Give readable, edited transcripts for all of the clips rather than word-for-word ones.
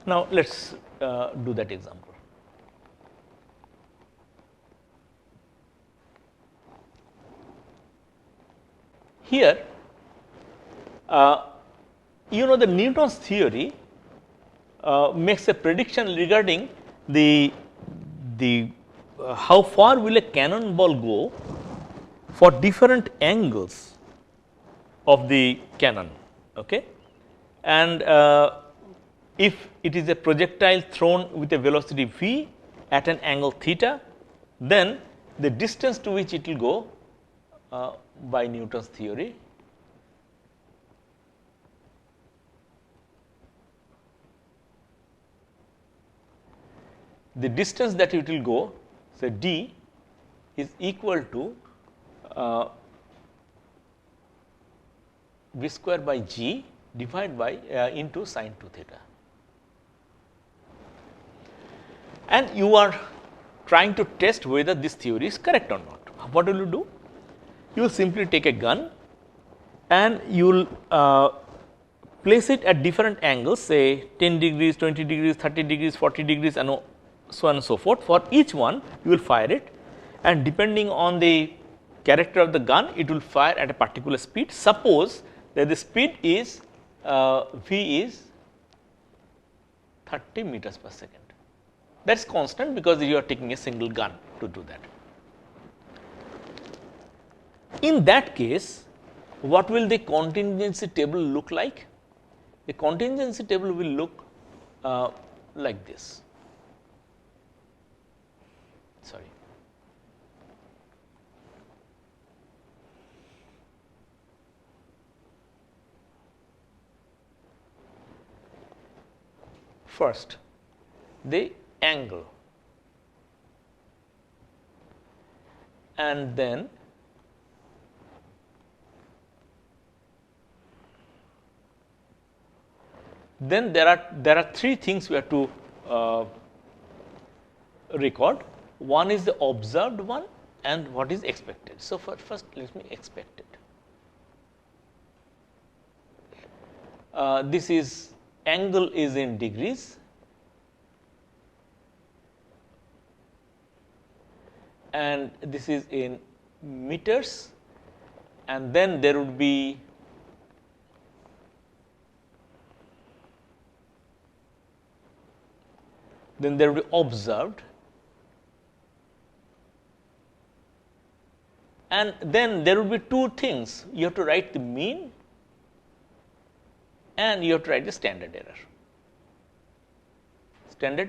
Now, let us do that example. Here, you know the Newton's theory makes a prediction regarding the how far will a cannonball go for different angles of the cannon. Okay? And if it is a projectile thrown with a velocity v at an angle theta, then the distance to which it will go by Newton's theory the distance that it will go, say d, is equal to v square by g divided by into sin 2 theta. And you are trying to test whether this theory is correct or not. What will you do? You will simply take a gun and you will place it at different angles, say 10 degrees, 20 degrees, 30 degrees, 40 degrees, and so on and so forth. For each one, you will fire it, and depending on the character of the gun, it will fire at a particular speed. Suppose that the speed is v is 30 meters per second. That is constant because you are taking a single gun to do that. In that case, what will the contingency table look like? The contingency table will look like this. Sorry. First, the angle, and then there are three things we have to record. One is the observed one and what is expected. So, first let me expect it. This is angle is in degrees, and this is in meters, and then there would be observed, and then there will be two things. You have to write the mean and you have to write the standard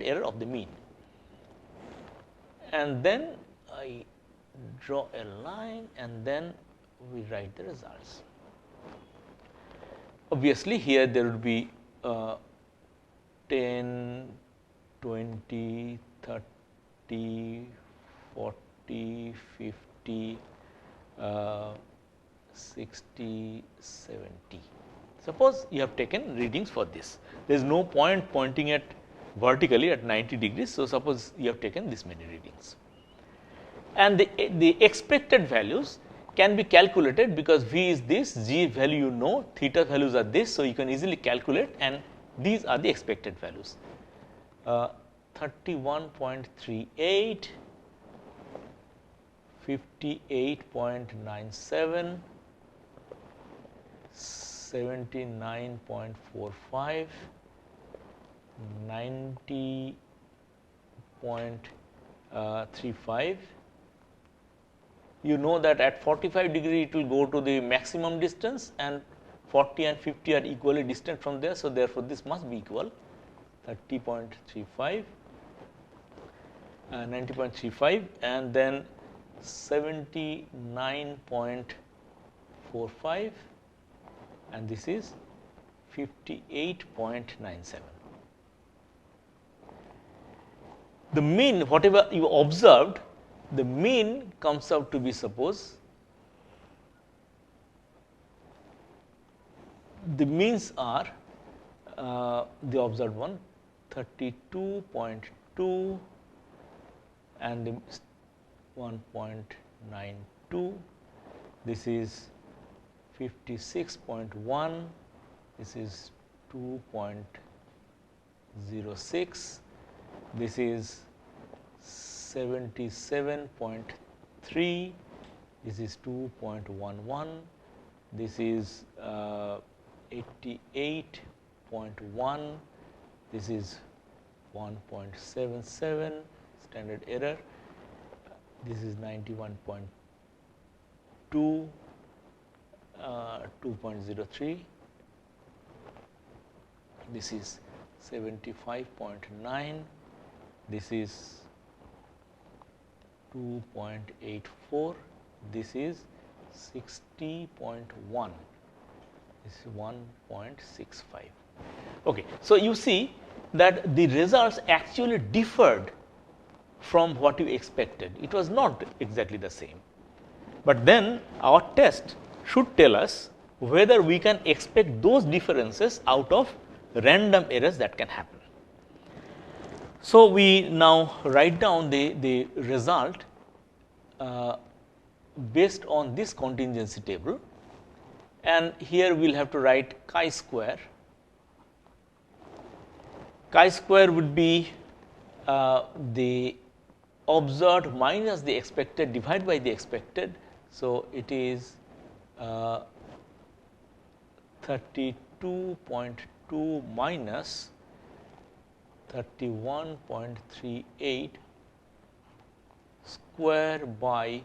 error of the mean. And then I draw a line and then we write the results. Obviously, here there would be 10, 20, 30, 40, 50, 60, 70. Suppose you have taken readings for this. There is no point pointing at vertically at 90 degrees. So, suppose you have taken this many readings. And the expected values can be calculated because V is this, G value you know, theta values are this. So, you can easily calculate, and these are the expected values. 31.38, 58.97, 79.45, 90.35. You know that at 45 degree it will go to the maximum distance, and 40 and 50 are equally distant from there. So, therefore, this must be equal 30.35, 90.35, and then 79.45, and this is 58.97. The mean, whatever you observed, the mean comes out to be, suppose the means are the observed one 32.2 and the 1.92, this is 56.1, this is 2.2, 0.06, this is 77.3, this is 2.11, this is 88.1, this is 1.77 standard error, this is 91.2, 2.03, this is 75.9, this is 2.84, this is 60.1, this is 1.65. Okay. So, you see that the results actually differed from what you expected. It was not exactly the same, but then our test should tell us whether we can expect those differences out of random errors that can happen. So, we now write down the result based on this contingency table, and here we will have to write chi-square. Chi-square would be the observed minus the expected divided by the expected. So, it is 32.2 minus 31.38 square by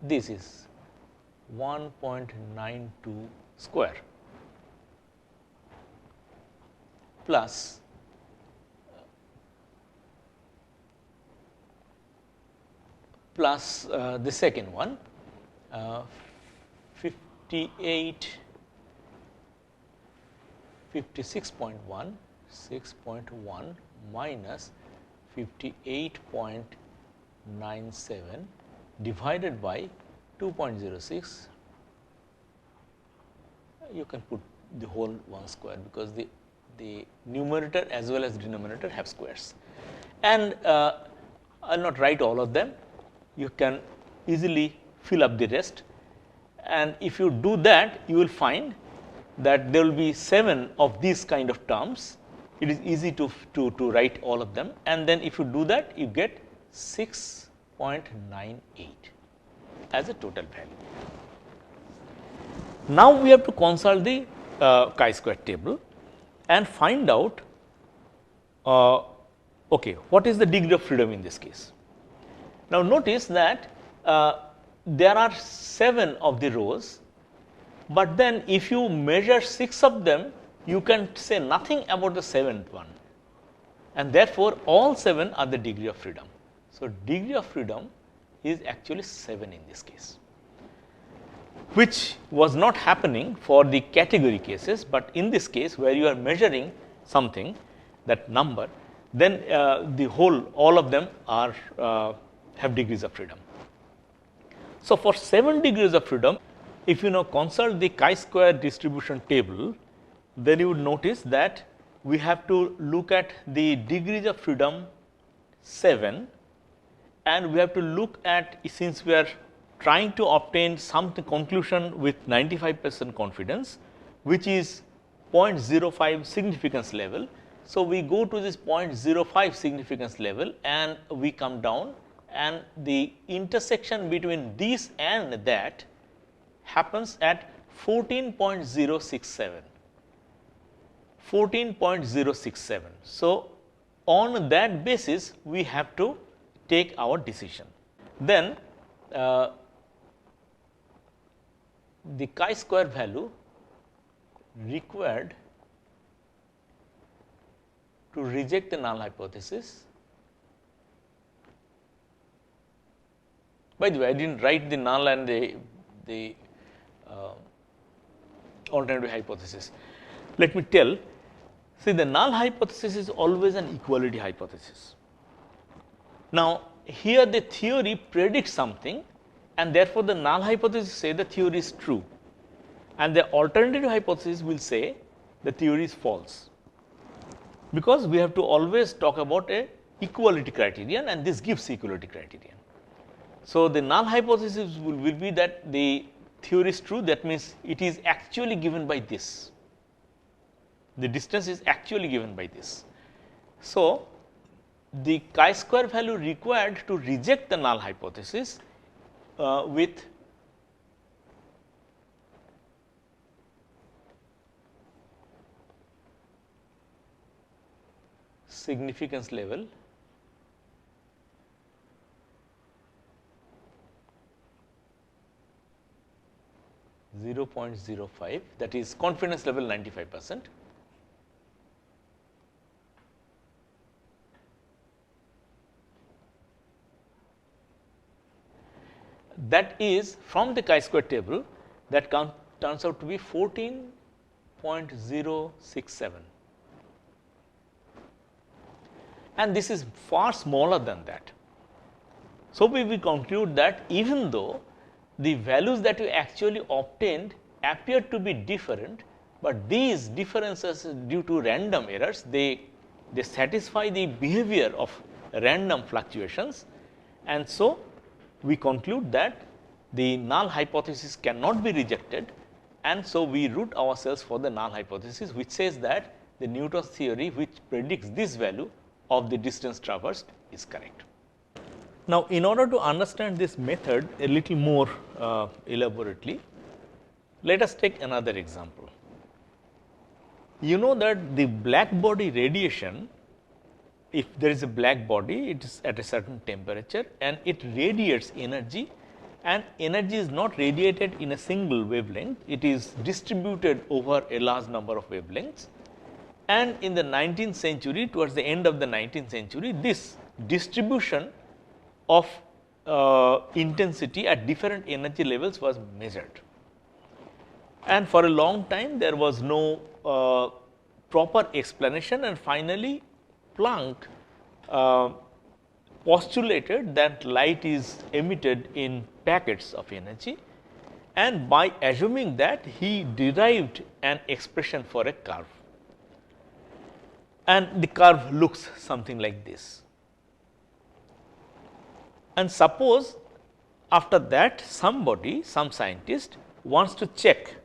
this is 1.92 square plus the second one 56.1 6.1 minus 58.97 divided by 2.06. You can put the whole one square because the numerator as well as denominator have squares, and I will not write all of them. You can easily fill up the rest, and if you do that, you will find that there will be 7 of these kind of terms. It is easy to write all of them, and then if you do that, you get 6.98 as a total value. Now, we have to consult the chi-square table and find out okay, what is the degree of freedom in this case. Now, notice that there are 7 of the rows, but then if you measure 6 of them, you can say nothing about the 7th one, and therefore, all 7 are the degree of freedom. So, degree of freedom is actually 7 in this case, which was not happening for the category cases, but in this case where you are measuring something, that number, then all of them are have degrees of freedom. So, for 7 degrees of freedom, if you now consult the chi-square distribution table, then you would notice that we have to look at the degrees of freedom 7, and we have to look at, since we are trying to obtain some conclusion with 95% confidence, which is 0.05 significance level. So, we go to this 0.05 significance level and we come down, and the intersection between this and that happens at 14.067. 14.067. So, on that basis we have to take our decision. Then the chi-square value required to reject the null hypothesis. By the way, I did not write the null and the alternative hypothesis. Let me tell, see, the null hypothesis is always an equality hypothesis. Now, here the theory predicts something, and therefore, the null hypothesis say the theory is true, and the alternative hypothesis will say the theory is false, because we have to always talk about a equality criterion, and this gives equality criterion. So, the null hypothesis will be that the theory is true, that means it is actually given by this. The distance is actually given by this. So, the chi-square value required to reject the null hypothesis with significance level 0.05, that is confidence level 95%. That is from the chi-square table, that turns out to be 14.067, and this is far smaller than that. So, we will conclude that even though the values that we actually obtained appear to be different, but these differences due to random errors, they satisfy the behavior of random fluctuations, and so we conclude that the null hypothesis cannot be rejected, and so we root ourselves for the null hypothesis, which says that the Newton's theory which predicts this value of the distance traversed is correct. Now, in order to understand this method a little more elaborately, let us take another example. You know that the black body radiation, if there is a black body, it is at a certain temperature and it radiates energy, and energy is not radiated in a single wavelength, it is distributed over a large number of wavelengths. And in the 19th century, towards the end of the 19th century, this distribution of intensity at different energy levels was measured, and for a long time there was no proper explanation, and finally Planck postulated that light is emitted in packets of energy, and by assuming that he derived an expression for a curve, and the curve looks something like this. And suppose after that somebody, some scientist wants to check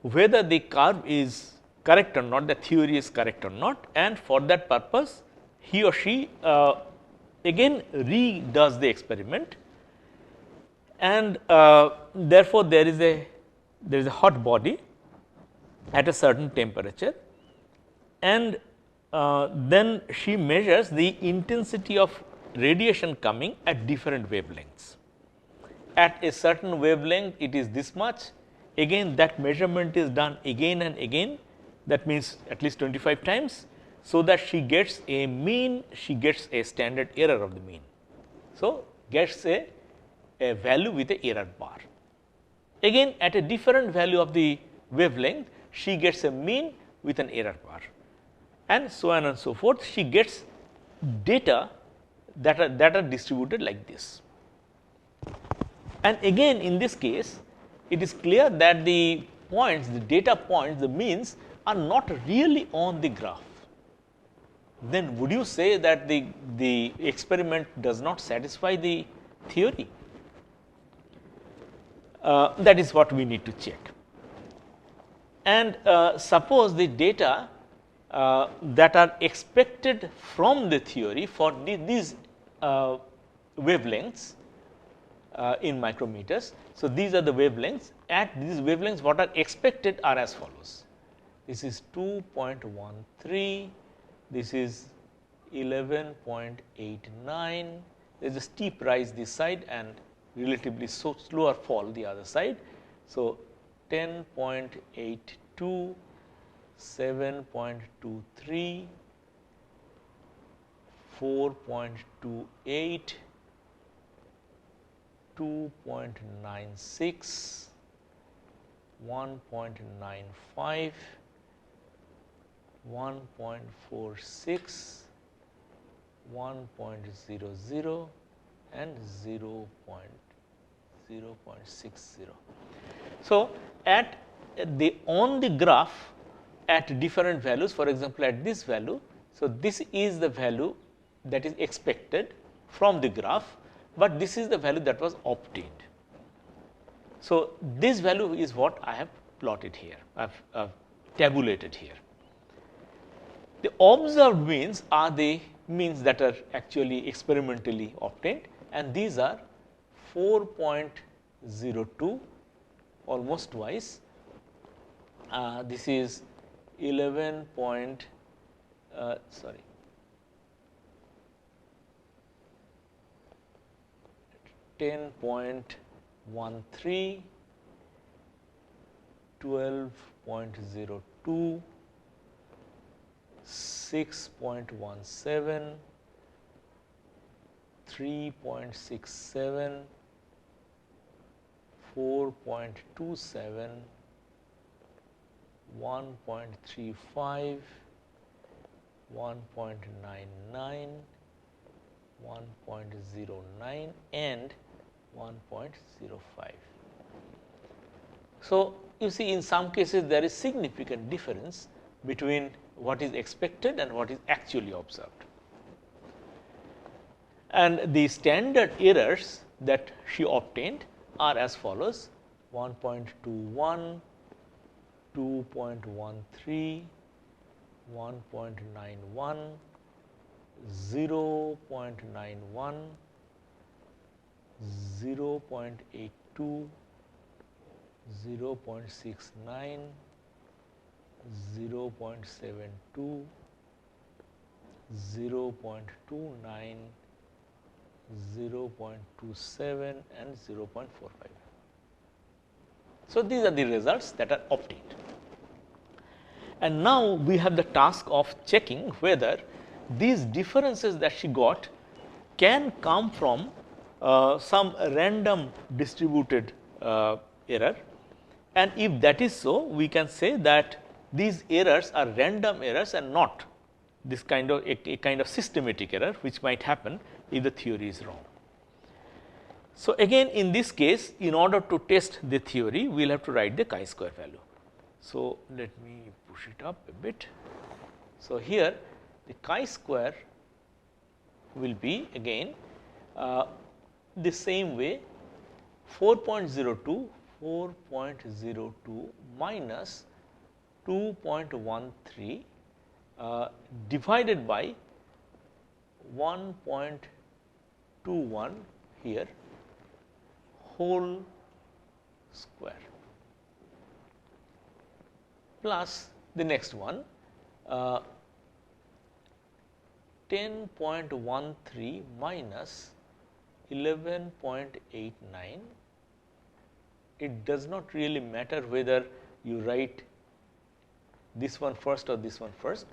whether the curve is correct or not, the theory is correct or not, and for that purpose he or she again redoes the experiment, and therefore there is a hot body at a certain temperature, and then she measures the intensity of radiation coming at different wavelengths. At a certain wavelength it is this much, again that measurement is done again and again, that means at least 25 times, so that she gets a mean, she gets a standard error of the mean. So, gets a value with a error bar. Again at a different value of the wavelength, she gets a mean with an error bar, and so on and so forth. She gets data that are distributed like this. And again in this case, it is clear that the points, the data points, the means are not really on the graph. Then would you say that the experiment does not satisfy the theory? That is what we need to check. And suppose the data that are expected from the theory for these wavelengths in micrometers. So, these are the wavelengths. At these wavelengths, what are expected are as follows. This is 2.13, this is 11.89, there is a steep rise this side and relatively slower fall the other side. So, 10.82, 7.23, 4.28, 2.96, 1.95, 1.46, 1.00 and 0.60. So, at the on the graph at different values, for example, at this value. So, this is the value that is expected from the graph, but this is the value that was obtained. So, this value is what I have plotted here, I have tabulated here. The observed means are the means that are actually experimentally obtained, and these are 4.02, almost twice. This is 11 point, sorry, 10.13, 12.02, 6.17, 3.67, 4.27, 1.35, 1.99, 1.09 and 1.05. So, you see in some cases there is significant difference between what is expected and what is actually observed. And the standard errors that she obtained are as follows: 1.21, 2.13, 1.91, 0.91, 0.82, 0.69, 0.72, 0.29, 0.27 and 0.45. So, these are the results that are obtained. And now, we have the task of checking whether these differences that she got can come from some random distributed error, and if that is so, we can say that these errors are random errors and not this kind of a kind of systematic error which might happen if the theory is wrong. So, again in this case, in order to test the theory, we will have to write the chi-square value. So, let me push it up a bit. So, here the chi-square will be again the same way, 4.02 minus 2.13 divided by 1.21 here whole square plus the next one 10.13 minus 11.89. It does not really matter whether you write this one first or this one first,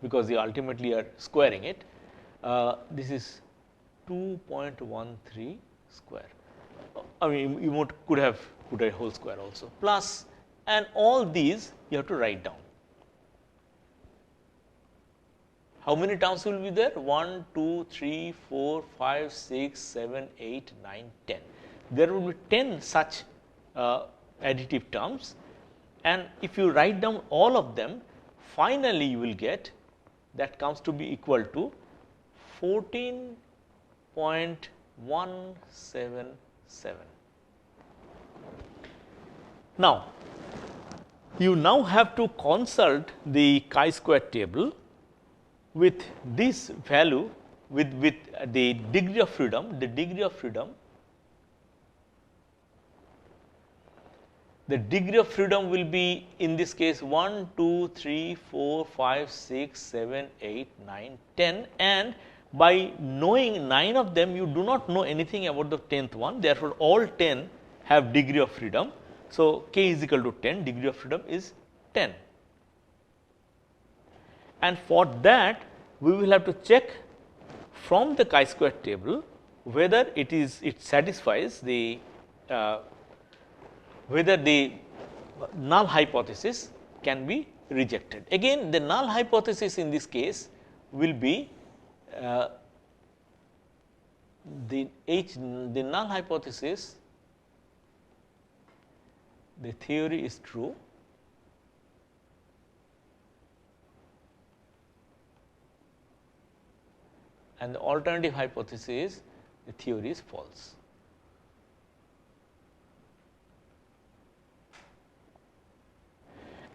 because you ultimately are squaring it. This is 2.13 square. I mean, you could have put a whole square also, plus, and all these you have to write down. How many terms will be there? 1, 2, 3, 4, 5, 6, 7, 8, 9, 10. There will be 10 such additive terms, and if you write down all of them, finally you will get that comes to be equal to 14.177. Now, you now have to consult the chi-square table with this value with the degree of freedom. The degree of freedom will be in this case 1, 2, 3, 4, 5, 6, 7, 8, 9, 10, and by knowing 9 of them you do not know anything about the 10th one, therefore, all 10 have degree of freedom. So, k is equal to 10, degree of freedom is 10, and for that we will have to check from the chi-square table whether it satisfies the whether the null hypothesis can be rejected. Again, the null hypothesis in this case will be the null hypothesis, the theory is true and the alternative hypothesis is the theory is false.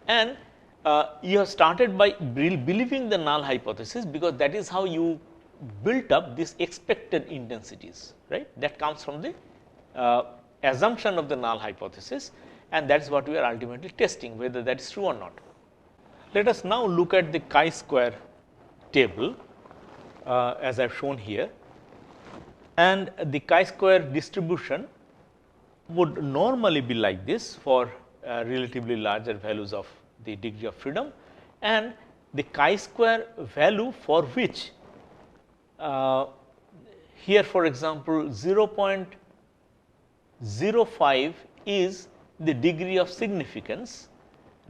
And you have started by believing the null hypothesis, because that is how you built up these expected intensities, right. That comes from the assumption of the null hypothesis, and that is what we are ultimately testing, whether that is true or not. Let us now look at the chi-square table as I have shown here, and the chi-square distribution would normally be like this for relatively larger values of the degree of freedom, and the chi-square value for which here for example 0.05 is the degree of significance,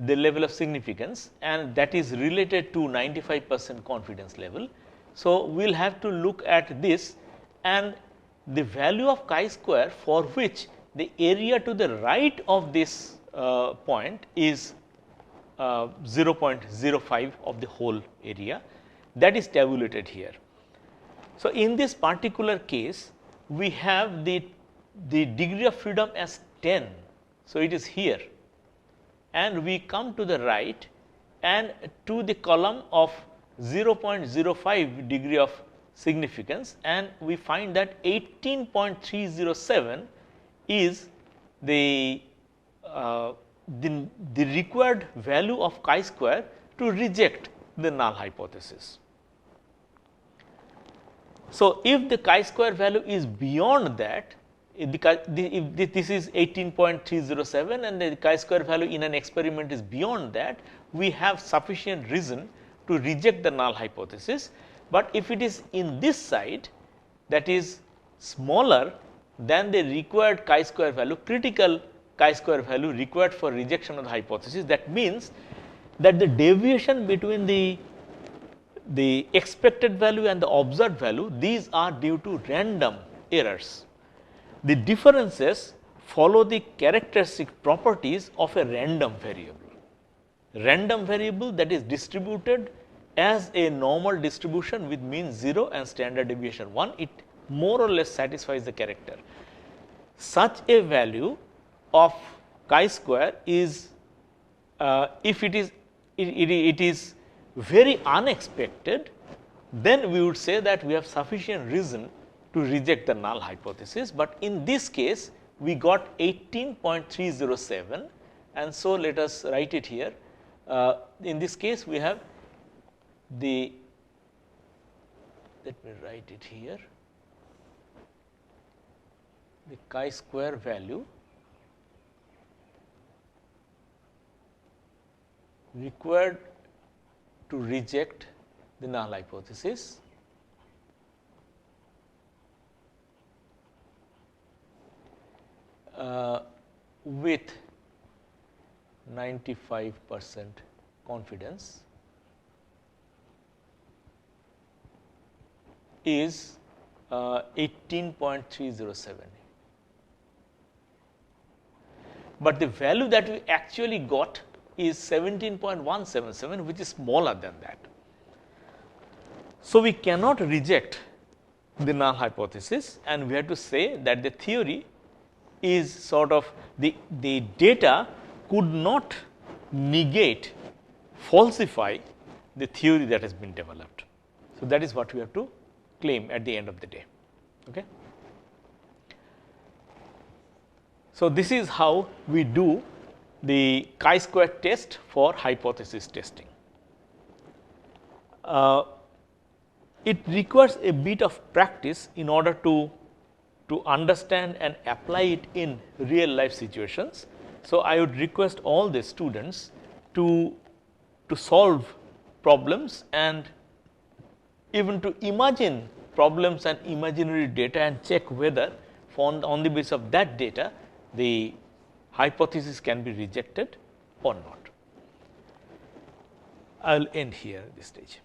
the level of significance, and that is related to 95% confidence level. So, we will have to look at this, and the value of chi-square for which the area to the right of this point is 0.05 of the whole area, that is tabulated here. So, in this particular case we have the degree of freedom as 10. So, it is here, and we come to the right and to the column of 0.05 degree of significance, and we find that 18.307 is the required value of chi-square to reject the null hypothesis. So, if the chi-square value is beyond that, if this is 18.307 and the chi-square value in an experiment is beyond that, we have sufficient reason to reject the null hypothesis. But if it is in this side, that is smaller than the required chi-square value, critical chi-square value required for rejection of the hypothesis, that means that the deviation between the expected value and the observed value, these are due to random errors. The differences follow the characteristic properties of a random variable. Random variable that is distributed as a normal distribution with mean 0 and standard deviation 1, it more or less satisfies the character. Such a value of chi-square is, if it is very unexpected, then we would say that we have sufficient reason to reject the null hypothesis, but in this case we got 18.307, and so let us write it here. In this case we have the, let me write it here, the chi-square value required to reject the null hypothesis with 95% confidence is 18.307. But the value that we actually got is 17.177, which is smaller than that. So, we cannot reject the null hypothesis, and we have to say that the theory is sort of the data could not negate, falsify the theory that has been developed. So, that is what we have to claim at the end of the day. Okay. So, this is how we do the chi-square test for hypothesis testing. It requires a bit of practice in order to understand and apply it in real life situations. So, I would request all the students to solve problems and even to imagine problems and imaginary data and check whether on the basis of that data the hypothesis can be rejected or not. I will end here at this stage.